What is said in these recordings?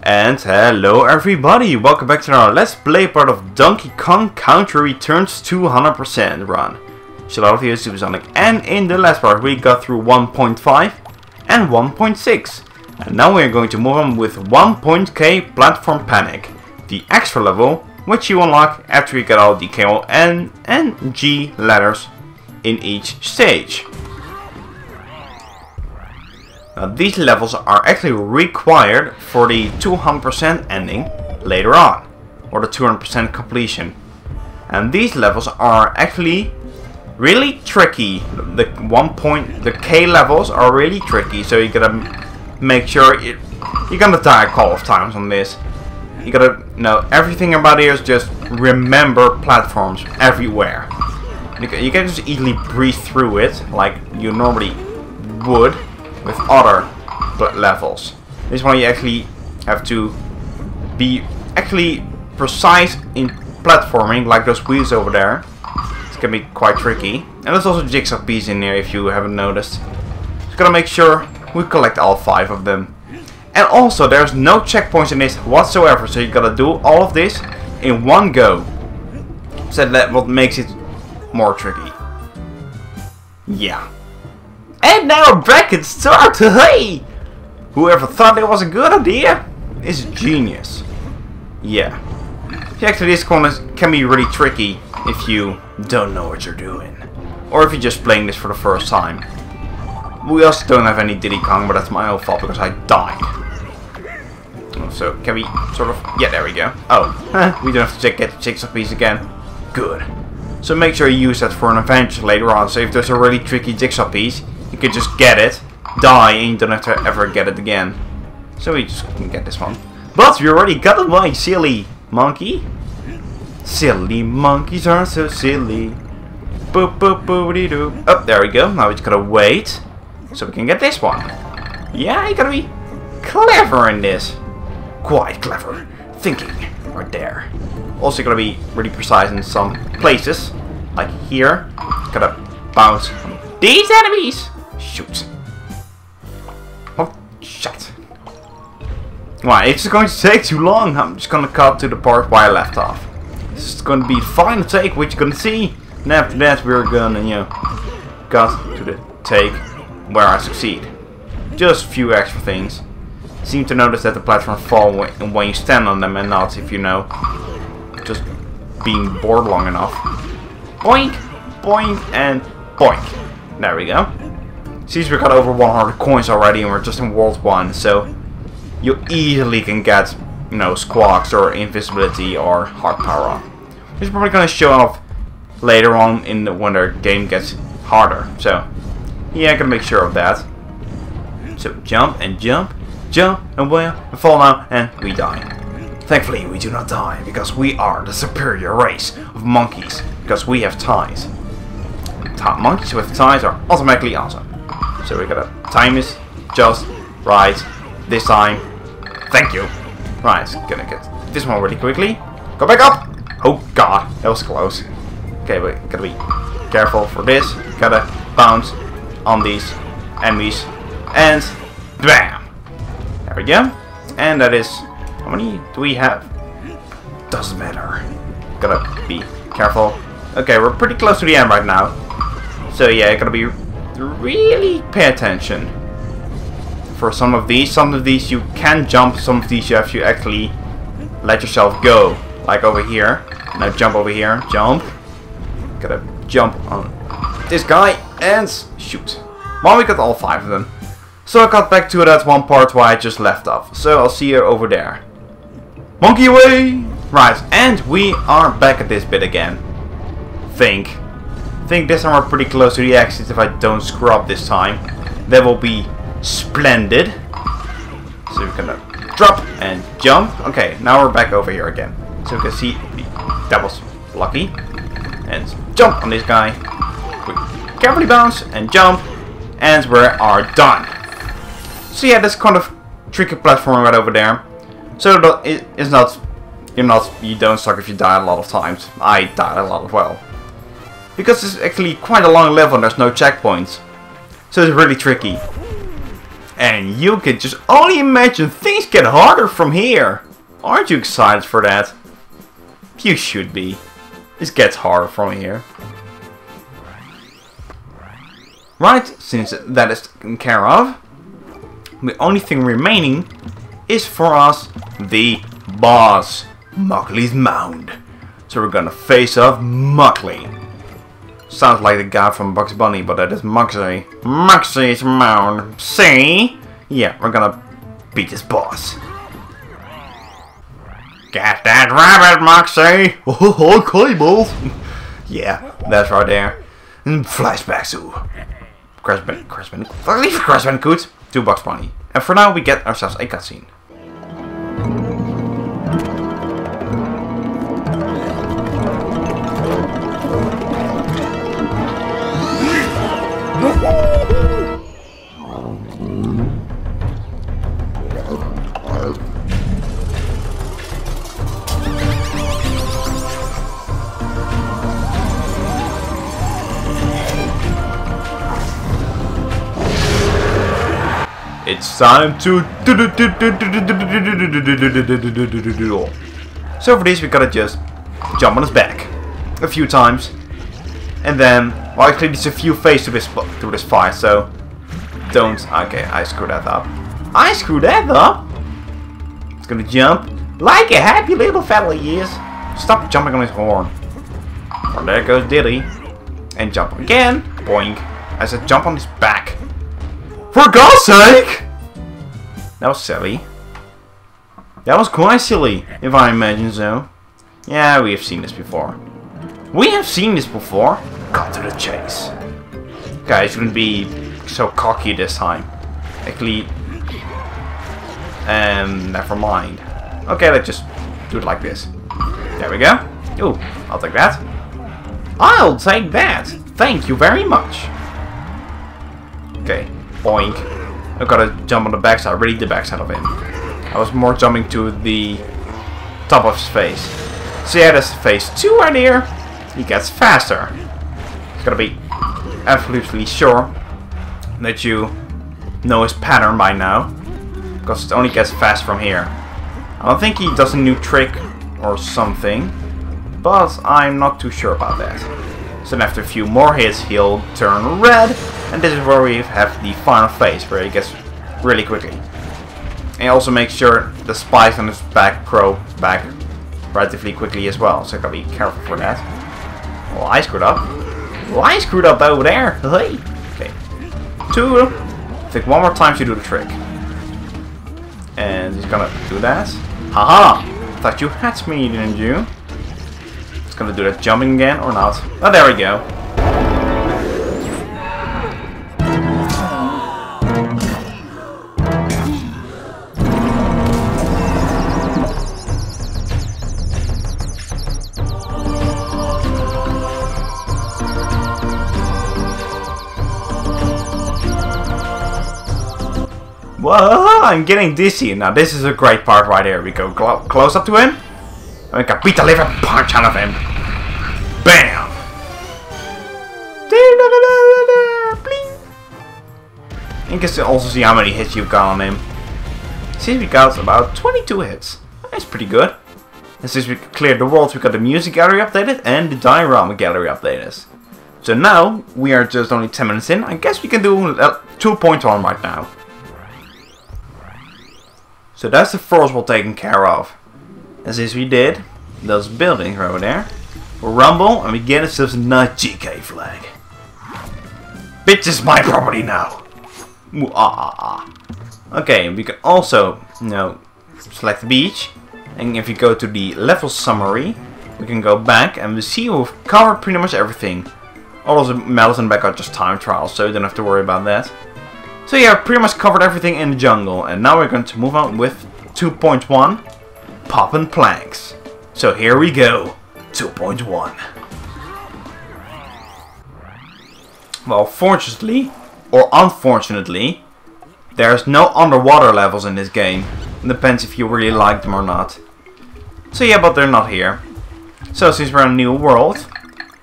And hello everybody, welcome back to our Let's Play part of Donkey Kong Country Returns 200% run. Hello here, Zupersonic, and in the last part we got through 1.5 and 1.6. And now we are going to move on with 1.K Platform Panic, the extra level which you unlock after you get all the K, N and G letters in each stage. Now, these levels are actually required for the 200% ending later on, or the 200% completion. And these levels are actually really tricky. The K levels are really tricky, so you gotta make sure you're gonna die a couple of times on this. You gotta know everything about it. Is just remember platforms everywhere. You can just easily breeze through it like you normally would with other levels. This one you actually have to be precise in platforming, like those wheels over there. It's gonna be quite tricky. And there's also jigsaw pieces in here if you haven't noticed. Just gotta make sure we collect all 5 of them. And also there's no checkpoints in this whatsoever, so you gotta do all of this in one go. So that's what makes it more tricky. Yeah. And now we're back at start! Hey! Whoever thought that was a good idea is a genius. Yeah. Actually, this corner can be really tricky if you don't know what you're doing. Or if you're just playing this for the first time. We also don't have any Diddy Kong, but that's my own fault because I died. So, can we sort of... Yeah, there we go. Oh, we don't have to get the jigsaw piece again. Good. So make sure you use that for an adventure later on. So if there's a really tricky jigsaw piece, you can just get it, die, and you don't have to ever get it again. So we just can get this one. But we already got it, my silly monkey. Silly monkeys are so silly. Boop boop boopity doo. Oh, there we go. Now we just gotta wait, so we can get this one. Yeah, you gotta be clever in this. Quite clever. Thinking right there. Also gotta be really precise in some places. Like here. Gotta bounce on these enemies. Shoot. Oh, shit. Why, it's going to take too long. I'm just gonna cut to the part where I left off. This is gonna be the final take, which you're gonna see. And after that, we're gonna, you know, cut to the take where I succeed. Just a few extra things. Seem to notice that the platforms fall when you stand on them and not if you know, just being bored long enough. Boink, boink, and boink. There we go. Since we got over 100 coins already and we're just in World 1, so you easily can get, you know, squawks or invisibility or heart power on. Which is probably going to show off later on when the game gets harder. So, yeah, I can make sure of that. So, jump and jump, jump and well, and fall down, and we die. Thankfully, we do not die because we are the superior race of monkeys because we have ties. Monkeys with ties are automatically awesome. So we gotta time this just right this time. Thank you. Right, gonna get this one really quickly. Go back up! Oh god, that was close. Okay, we gotta be careful for this. Gotta bounce on these enemies. And bam! There we go. And that is... How many do we have? Doesn't matter. Gotta be careful. Okay, we're pretty close to the end right now. So yeah, you gotta be really pay attention. For some of these you can jump, some of these you have to actually let yourself go. Like over here. Now jump over here, jump. Gotta jump on this guy and shoot. Well, we got all 5 of them. So I got back to that one part where I just left off. So I'll see you over there. Monkey away! Right, and we are back at this bit again. I think this time we're pretty close to the exit if I don't screw up this time. That will be splendid. So we're gonna drop and jump. Okay, now we're back over here again. So you can see that was lucky. And jump on this guy. We carefully bounce and jump. And we are done. So yeah, this kind of tricky platform right over there. So it's not, you don't suck if you die a lot of times. I died a lot as well. Because it's actually quite a long level and there's no checkpoints. So it's really tricky. And you can just only imagine things get harder from here. Aren't you excited for that? You should be. This gets harder from here. Right, since that is taken care of, the only thing remaining is for us the boss, Mugsy's Mound. So we're gonna face off Mugsy. Sounds like the guy from Bugs Bunny, but that is Mugsy. Mugsy's Mound. See? Yeah, we're gonna beat this boss. Get that rabbit, Mugsy! Oh, okay, boss. Yeah, that's right there. And flashbacks to Crash Bandicoot to Bugs Bunny. And for now, we get ourselves a cutscene. It's time to... So for this we gotta just jump on his back a few times. And then... Well, actually there's a few phases to this fight, so... Don't... Okay, I screwed that up. I screwed that up! It's gonna jump like a happy little fella he is. Stop jumping on his horn. Oh, there goes Diddy. And jump again. Boink. I said jump on his back. For God's sake! That was silly. That was quite silly, if I imagine so. Yeah, we have seen this before. We have seen this before. Cut to the chase. Guys, shouldn't be so cocky this time. Actually, never mind. Okay, let's just do it like this. There we go. Ooh, I'll take that. I'll take that. Thank you very much. Okay, boink. I gotta jump on the backside, really the backside of him. I was more jumping to the top of his face. So yeah, that's phase 2 right here. He gets faster. It's gotta be absolutely sure that you know his pattern by now. Because it only gets fast from here. I don't think he does a new trick or something. But I'm not too sure about that. So then after a few more hits, he'll turn red. And this is where we have the final phase, where he gets really quickly. And he also makes sure the spikes on his back grow back relatively quickly as well. So I gotta be careful for that. Well, I screwed up. Well, I screwed up over there. Hey. Okay. 2. Take one more time to do the trick. And he's gonna do that. Haha! Thought you had me, didn't you? It's gonna do that jumping again or not. Oh, there we go. Whoa, I'm getting dizzy. Now this is a great part right here. We go close up to him. And we can beat the living punch out of him. Bam! You can also see how many hits you've got on him. Since we got about 22 hits. That's pretty good. And since we cleared the world, we got the music gallery updated and the diorama gallery updated. So now, we are just only 10 minutes in. I guess we can do 2.1 right now. So that's the first one taken care of. And since we did those buildings over there, we'll rumble and we get ourselves a nice GK flag. Bitch is my property now. Okay, we can also, select the beach. And if you go to the level summary, we can go back and we see we've covered pretty much everything. All those medals in the back are just time trials, so you don't have to worry about that. So yeah, pretty much covered everything in the jungle, and now we're going to move on with 2.1, poppin' planks. So here we go, 2.1. Well, fortunately, or unfortunately, there's no underwater levels in this game. It depends if you really like them or not. So yeah, but they're not here. So since we're in a new world,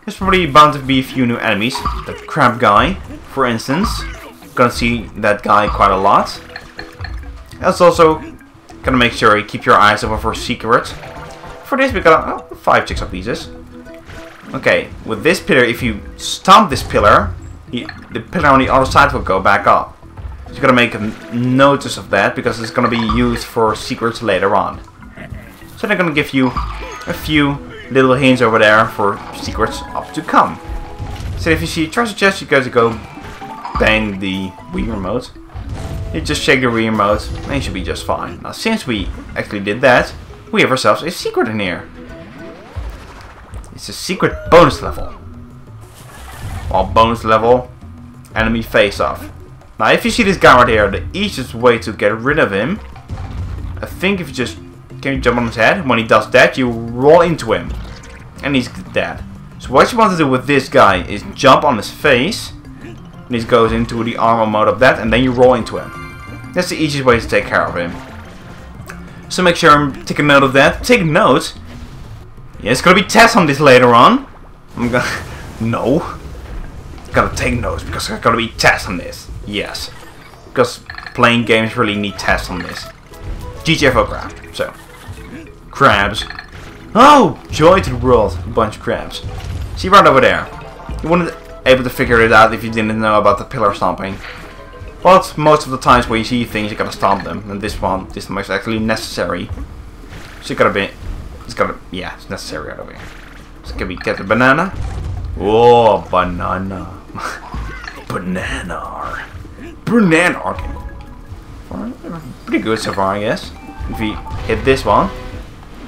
there's probably bound to be a few new enemies. The crab guy, for instance. gonna see that guy quite a lot. That's also gonna make sure you keep your eyes open for secrets. For this we got 5 jigsaw pieces. Okay, with this pillar, if you stomp this pillar, the pillar on the other side will go back up. So you're gonna make a notice of that because it's gonna be used for secrets later on. So they're gonna give you a few little hints over there for secrets up to come. So if you see a treasure chest, you guys go bang the Wii remote. You just shake the Wii remote and you should be just fine. Now since we actually did that, we have ourselves a secret in here. It's a secret bonus level. Well, bonus level, enemy face off. Now if you see this guy right here, the easiest way to get rid of him, I think if you just can jump on his head. When he does that, you roll into him. And he's dead. So what you want to do with this guy is jump on his face. And he goes into the armor mode of that. And then you roll into him. That's the easiest way to take care of him. So make sure you take a note of that. Take note. Yeah, it's gonna be tests on this later on. I'm gonna... No. Gotta take notes because there's gonna be tests on this. Yes. Because playing games really need tests on this. GTFO crap. So. Crabs. Oh! Joy to the world. A bunch of crabs. See right over there. You wouldn't able to figure it out if you didn't know about the pillar stomping. But most of the times when you see things, you gotta stomp them. And this one is actually necessary. So you gotta be... It's gotta... Yeah, it's necessary right over here. So can we get the banana? Oh, banana. Banana. Banana. Okay. Pretty good so far, I guess. If we hit this one.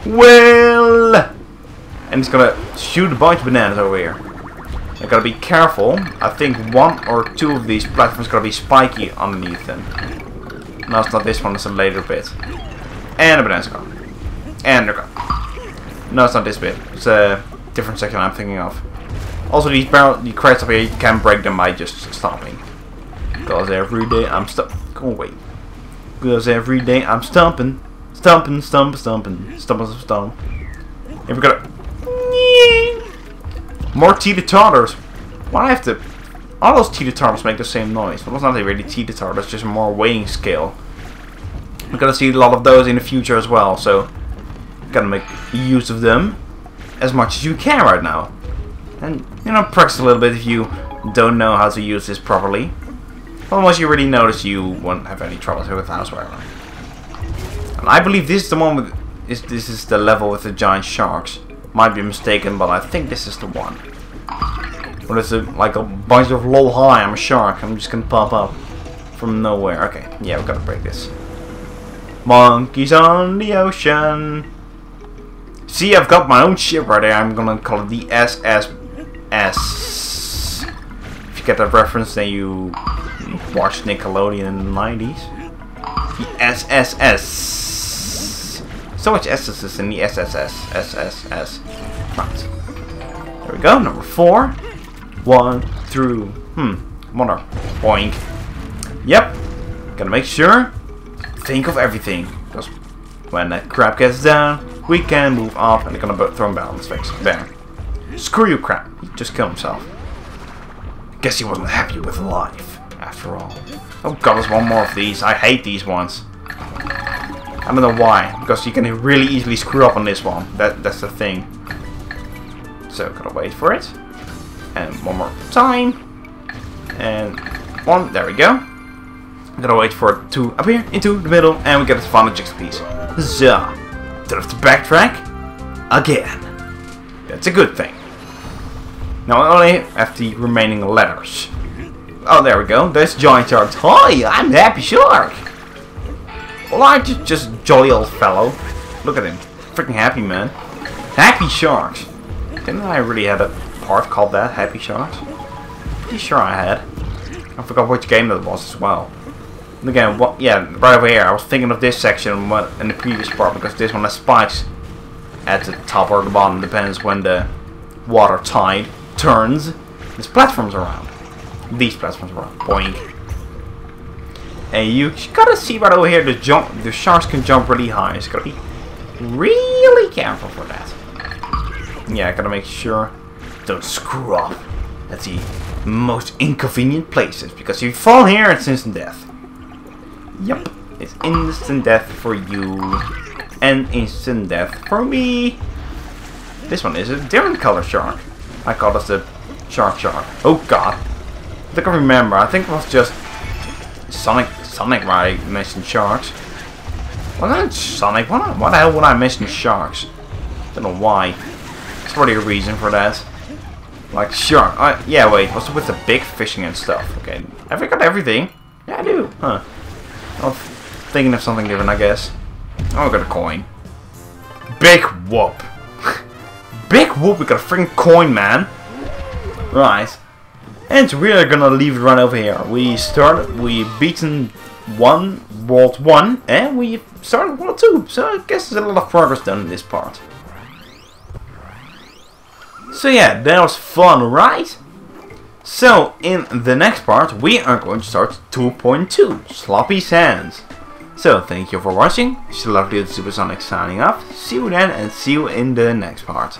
Well! And it's gonna shoot a bunch of bananas over here. I gotta be careful. I think 1 or 2 of these platforms gotta be spiky underneath them. No, it's not this one, it's a later bit. And the bananas gone. And they're gone. No, it's not this bit. It's a different section I'm thinking of. Also, these the crates up here, you can break them by just stomping. Because every day I'm Go away. Because every day I'm stomping. Stomping, stomping, stomping. Stomping, stomp. And we're gonna... More teeter-totters. Why I have to... All those teeter-totters make the same noise. But it's not really teeter-totter, it's just a more weighing scale. We're gonna see a lot of those in the future as well, so... Gotta make use of them as much as you can right now. And, you know, practice a little bit if you don't know how to use this properly. But once you really notice, you won't have any troubles with elsewhere. And I believe this is the one with... This is the level with the giant sharks. Might be mistaken, but I think this is the one. But it's like a bunch of low high. I'm a shark. I'm just gonna pop up from nowhere. Okay, yeah, we gotta break this. Monkeys on the ocean. See, I've got my own ship right there. I'm gonna call it the SSS. If you get that reference, then you watched Nickelodeon in the 90s. The SSS. So much S's in the SSS. SSS. Right. There we go. Number 4. 1 through... Wonder. Boink. Yep. Gotta make sure. Think of everything. Because when that crab gets down, we can move up and they're gonna throw him down on his face. There. Screw you, crab. He just killed himself. Guess he wasn't happy with life, after all. Oh god, there's one more of these. I hate these ones. I don't know why. Because you can really easily screw up on this one. That's the thing. So, gotta wait for it. And one more time. And 1. There we go. Gotta wait for it to appear into the middle. And we get the final jigsaw piece. So, don't have to backtrack again. That's a good thing. Now I only have the remaining letters. Oh, there we go. There's giant sharks. Hi, I'm Happy Shark. Well, aren't you just jolly old fellow? Look at him. Freaking happy, man. Happy Sharks. Didn't I really have a part called that? Happy Sharks? Pretty sure I had. I forgot which game that was as well. And again, yeah, right over here. I was thinking of this section in the previous part because this one has spikes at the top or the bottom. Depends when the water tide turns. There's platforms around. These platforms around. Boink. And you gotta see right over here, the sharks can jump really high. So you gotta be really careful for that. Yeah, I gotta make sure don't screw up. Let's see. most inconvenient places, because if you fall here, it's instant death. Yep, it's instant death for you, and instant death for me. This one is a different color shark. I call this the shark. Oh god. I think I remember. I think it was just Sonic where I mentioned sharks. Well, not Sonic. What the hell would I mention sharks? Don't know why. There's probably a reason for that. Like shark. Yeah, wait. What's with the big fishing and stuff? Okay. Have I got everything? Yeah, I do. Huh. I'm thinking of something different, I guess. Oh, I got a coin. Big whoop. Big whoop. We got a freaking coin, man. Right. And we're gonna leave it right over here. We beaten World 1 and we started World 2. So I guess there's a lot of progress done in this part. So yeah, that was fun, right? So in the next part we are going to start 2.2, Sloppy Sands. So thank you for watching. It's lovely Zupersonic signing off. See you then and see you in the next part.